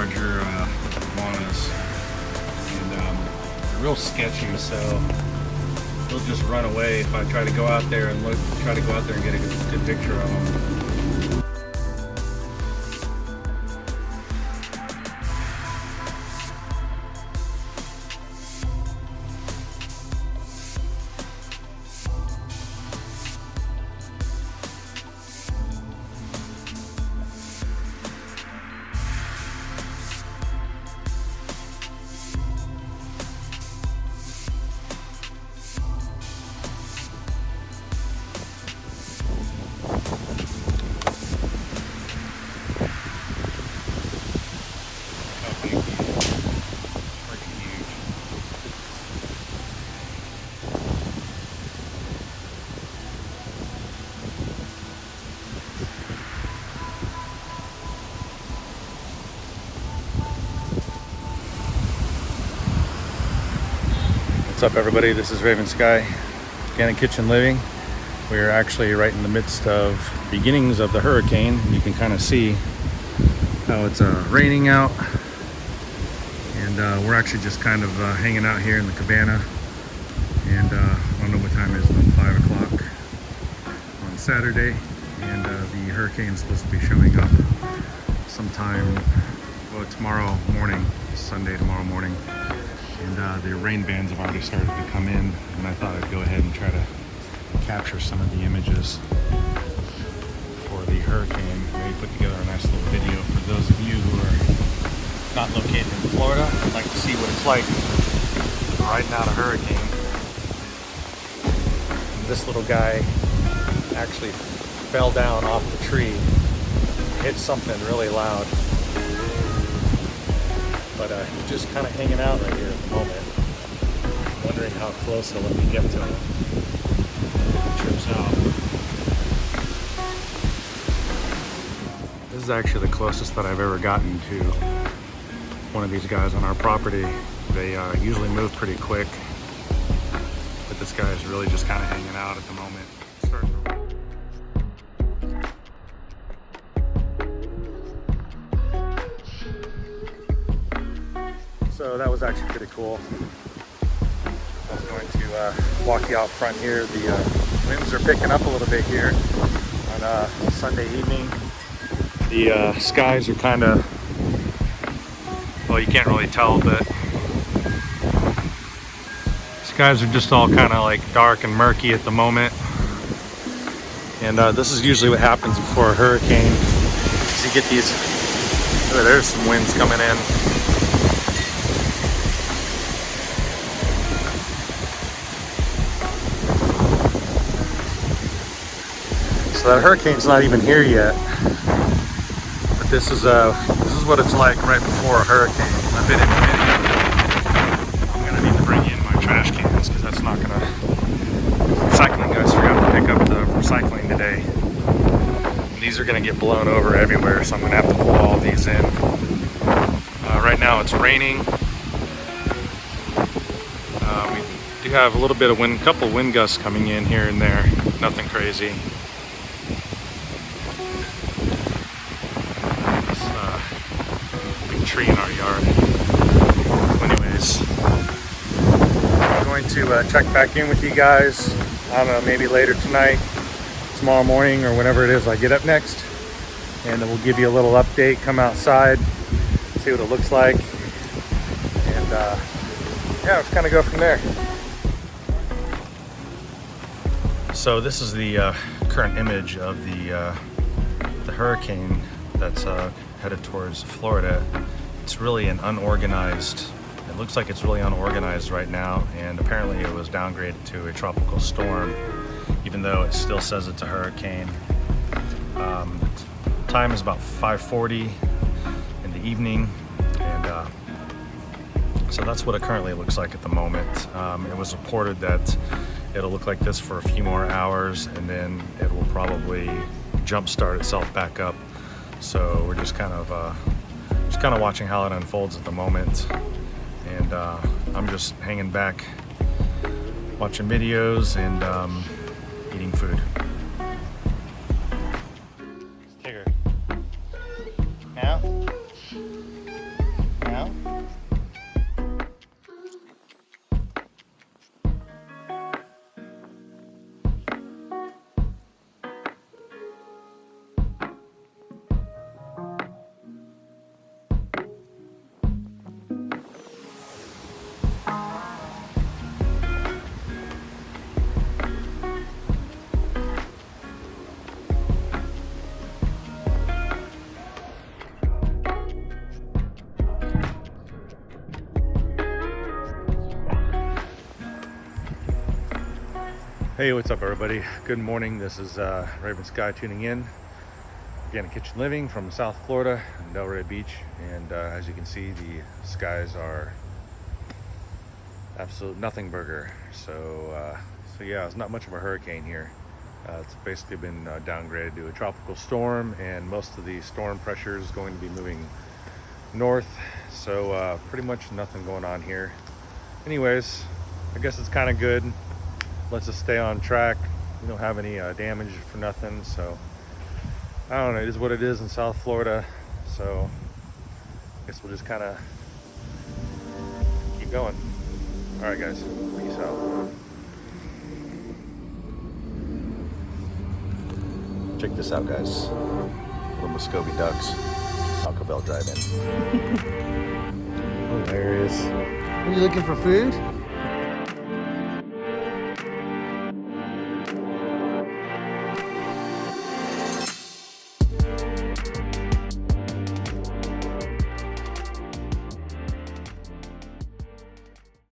larger iguanas, and they're real sketchy, so they'll just run away if I try to go out there and get a good picture of them. What's up, everybody? This is RavenSky, Organic Kitchen Living. We are actually right in the midst of beginnings of the hurricane. You can kind of see how it's raining out, and we're actually just kind of hanging out here in the cabana. And I don't know what time it is, about 5 o'clock on Saturday, and the hurricane's supposed to be showing up sometime, well, tomorrow morning, Sunday, tomorrow morning. And the rain bands have already started to come in, and I thought I'd go ahead and try to capture some of the images for the hurricane. Maybe put together a nice little video for those of you who are not located in Florida and like to see what it's like riding out a hurricane. And this little guy actually fell down off the tree, hit something really loud. But he's just kind of hanging out right here at the moment, wondering how close he'll let me get to him. He trips out. This is actually the closest that I've ever gotten to one of these guys on our property. They usually move pretty quick, but this guy is really just kind of hanging out at the moment. So that was actually pretty cool. I was going to walk you out front here. The winds are picking up a little bit here on Sunday evening. The skies are kind of, well, you can't really tell, but skies are just all kind of like dark and murky at the moment. And this is usually what happens before a hurricane. So you get these, oh, there's some winds coming in. So that hurricane's not even here yet, but this is what it's like right before a hurricane. I've been in the video. I'm gonna need to bring in my trash cans because that's not gonna. Recycling guys forgot to pick up the recycling today. And these are gonna get blown over everywhere, so I'm gonna have to pull all these in. Right now it's raining. We do have a little bit of wind, couple wind gusts coming in here and there. Nothing crazy. Tree in our yard. Anyways, I'm going to check back in with you guys, I don't know, maybe later tonight, tomorrow morning, or whenever it is I get up next, and then we'll give you a little update, come outside, see what it looks like, and yeah, let's kind of go from there. So this is the current image of the hurricane that's headed towards Florida. It's really an unorganized, it looks like it's really unorganized right now, and apparently it was downgraded to a tropical storm, even though it still says it's a hurricane. Time is about 5:40 in the evening, and so that's what it currently looks like at the moment. It was reported that it'll look like this for a few more hours, and then it will probably jumpstart itself back up. So we're just kind of watching how it unfolds at the moment, and I'm just hanging back, watching videos and eating food. Tigger. Now? Hey, what's up everybody? Good morning. This is Raven Sky tuning in. Organic Kitchen Living from South Florida, Delray Beach. And as you can see, the skies are absolute nothing burger. So yeah, it's not much of a hurricane here. It's basically been downgraded to a tropical storm, and most of the storm pressure is going to be moving north. So pretty much nothing going on here. Anyways, I guess it's kind of good. Lets us stay on track. We don't have any damage for nothing. So I don't know, it is what it is in South Florida. So I guess we'll just kind of keep going. All right, guys, peace out. Check this out, guys. Little Muscovy ducks. Taco Bell drive-in. Hilarious. Are you looking for food?